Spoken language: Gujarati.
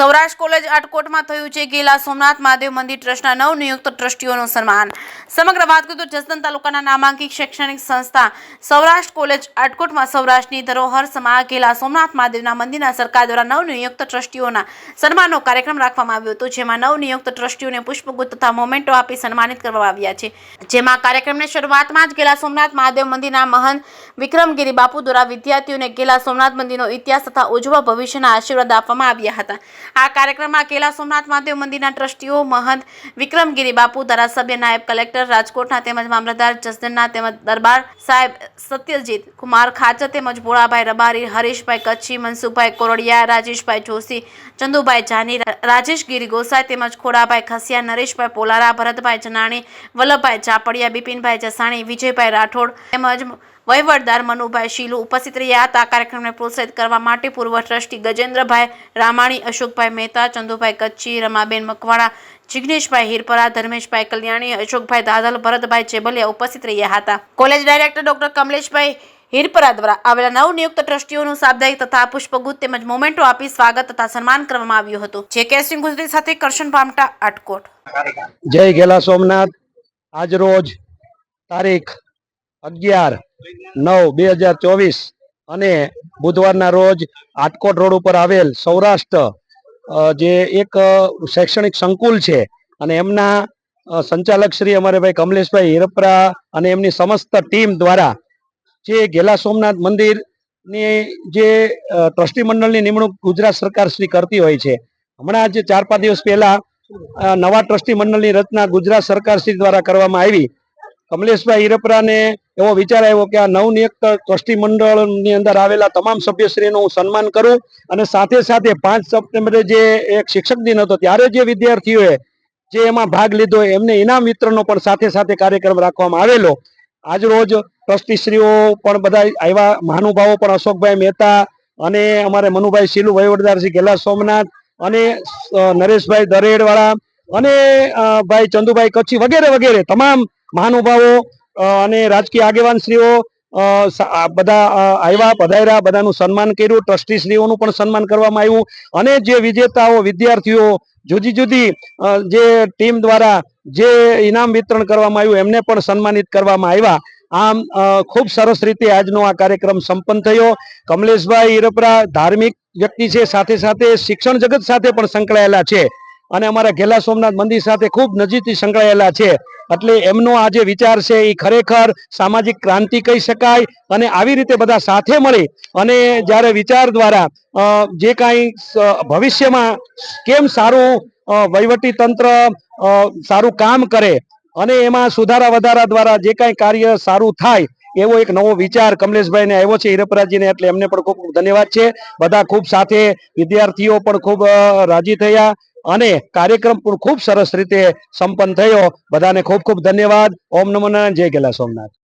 સૌરાષ્ટ્ર કોલેજ આટકોટમાં થયું છે ગેલા સોમનાથ મહાદેવ મંદિર ટ્રસ્ટના નવનિયુક્ત ટ્રસ્ટીઓનું સન્માન। સમગ્ર વાત કરીએ તો જસદણ તાલુકાના નામાંકિત શૈક્ષણિક સંસ્થા સૌરાષ્ટ્ર કોલેજ આટકોટમાં સૌરાષ્ટ્રની ધરોહર સમા ગેલા સોમનાથ મહાદેવના મંદિરના સરકાર દ્વારા નવનિયુક્ત ટ્રસ્ટીઓના સન્માનનો કાર્યક્રમ રાખવામાં આવ્યો હતો, જેમાં નવનિયુક્ત ટ્રસ્ટીઓને પુષ્પગુચ્છ તથા મોમેન્ટો આપી સન્માનિત કરવામાં આવ્યા છે। જેમાં કાર્યક્રમની શરૂઆતમાં જ ગેલા સોમનાથ મહાદેવ મંદિરના મહંત વિક્રમગીરી બાપુ દ્વારા વિદ્યાર્થીઓને ગેલા સોમનાથ મંદિરનો ઇતિહાસ તથા ઉજ્જવળ ભવિષ્યના આશીર્વાદ આપવામાં આવ્યા હતા। આ કાર્યક્રમમાં ગેલા સોમનાથ મહાદેવ મંદિરના ટ્રસ્ટીઓ મહંત વિક્રમગીરી બાપુ, ધારાસભ્ય, નાયબ કલેક્ટર રાજકોટના તેમજ મામલતદાર જસદણના તેમજ દરબાર સાહેબ સત્યજીત કુમાર ખાચર તેમજ ભોળાભાઈ રબારી, હરીશભાઈ કચ્છી, મનસુખભાઈ કોરડિયા, રાજેશભાઈ જોશી, ચંદુભાઈ જાની, રાજેશ ગીરી ગોસાઈ તેમજ ખોડાભાઈ ખસિયા, નરેશભાઈ પોલારા, ભરતભાઈ જનાણી, વલ્લભભાઈ ચાપડિયા, બિપિનભાઈ જસાણી, વિજયભાઈ રાઠોડ તેમજ વહીવટદાર મનુભાઈ શીલુ ઉપસ્થિત રહ્યા હતા। કાર્યક્રમને પ્રોત્સાહિત કરવા માટે પૂર્વ ટ્રસ્ટી ગજેન્દ્રભાઈ રામાણી, અશોકભાઈ મહેતા, ચંદુભાઈ કચ્છી, રમાબેન મકવાણા, જિગ્નેશભાઈ હિરપરા, ધર્મેશભાઈ કલ્યાણી, અશોકભાઈ દાદલ, ભરતભાઈ ચેબલિયા ઉપસ્થિત રહ્યા હતા। કોલેજ ડાયરેક્ટર ડોક્ટર કમલેશભાઈ હિરપરા દ્વારા આવેલા નવનિયુક્ત ટ્રસ્ટીઓનું સાપ્તાહિક તથા પુષ્પગુચ્છ તેમજ મોમેન્ટો આપી સ્વાગત તથા સન્માન કરવામાં આવ્યું હતું। જે કેસિંગ ગુજરાતી સાથે કરશન પામટા, આટકોટ। જય ગેલા સોમનાથ। આજ રોજ તારીખ 11/9/2024 અને બુધવારના રોજ આટકોટ રોડ ઉપર આવેલ સૌરાષ્ટ્ર જે એક શૈક્ષણિક સંકુલ છે અને એમના સંચાલક શ્રી અમારે ભાઈ કમલેશભાઈ હિરપરા અને એમની સમસ્ત ટીમ દ્વારા જે ગેલા સોમનાથ મંદિરની જે ટ્રસ્ટી મંડળની નિમણૂક ગુજરાત સરકાર શ્રી કરતી હોય છે, હમણાં જ 4-5 દિવસ પહેલા નવા ટ્રસ્ટી મંડળની રચના ગુજરાત સરકાર શ્રી દ્વારા કરવામાં આવી। કમલેશભાઈ હિરપરાને એવો વિચાર આવ્યો કે આ નવનિયુક્ત ટ્રસ્ટી મંડળની અંદર આવેલા તમામ સભ્યશ્રીનું હું સન્માન કરું અને સાથે સાથે 5 સપ્ટેમ્બરે જે એક શિક્ષક દિન હતો ત્યારે જે વિદ્યાર્થીઓએ જે એમાં ભાગ લીધો એમને ઇનામ વિતરણનો પણ સાથે સાથે કાર્યક્રમ રાખવામાં આવેલો। આજ રોજ ટ્રસ્ટીશ્રીઓ પણ બધા આવ્યા, મહાનુભાવો પણ અશોકભાઈ મહેતા અને અમારે મનુભાઈ શીલુ વહીવટદાર શ્રી ગેલા સોમનાથ અને નરેશભાઈ દરેડવાળા અને ભાઈ ચંદુભાઈ કચ્છી વગેરે વગેરે તમામ મહાનુભાવો અને રાજકીય આગેવાનશ્રીઓ બધા આવ્યા, પધાર્યા, બધાનું સન્માન કર્યું। ટ્રસ્ટીશ્રીઓનું પણ સન્માન કરવામાં આવ્યું અને જે વિજેતાઓ વિદ્યાર્થીઓ જુદી જુદી જે ટીમ દ્વારા જે ઇનામ વિતરણ કરવામાં આવ્યું એમને પણ સન્માનિત કરવામાં આવ્યા। આમ ખૂબ સરસ રીતે આજનો આ કાર્યક્રમ સંપન્ન થયો। કમલેશભાઈ હિરપરા ધાર્મિક વ્યક્તિ છે, સાથે સાથે શિક્ષણ જગત સાથે પણ સંકળાયેલા છે અને અમારા ગેલા સોમનાથ મંદિર સાથે ખૂબ નજીકથી સંકળાયેલા છે, એટલે એમનો આ જે વિચાર છે એ ખરેખર સામાજિક ક્રાંતિ કહી શકાય। અને આવી રીતે બધા સાથે મળી અને જ્યારે વિચાર દ્વારા જે કાંઈ ભવિષ્યમાં કેમ સારું વહીવટી તંત્ર સારું કામ કરે અને એમાં સુધારા વધારા દ્વારા જે કાંઈ કાર્ય સારું થાય એવો એક નવો વિચાર કમલેશભાઈને આવ્યો છે હિરપરાજીને, એટલે એમને પણ ખૂબ ખૂબ ધન્યવાદ છે। બધા ખૂબ સાથે વિદ્યાર્થીઓ પણ ખૂબ રાજી થયા અને કાર્યક્રમ પણ ખૂબ સરસ રીતે સંપન્ન થયો। બધાને ખૂબ ખૂબ ધન્યવાદ। ઓમ નમો નારાયણ। જય ગેલા સોમનાથ।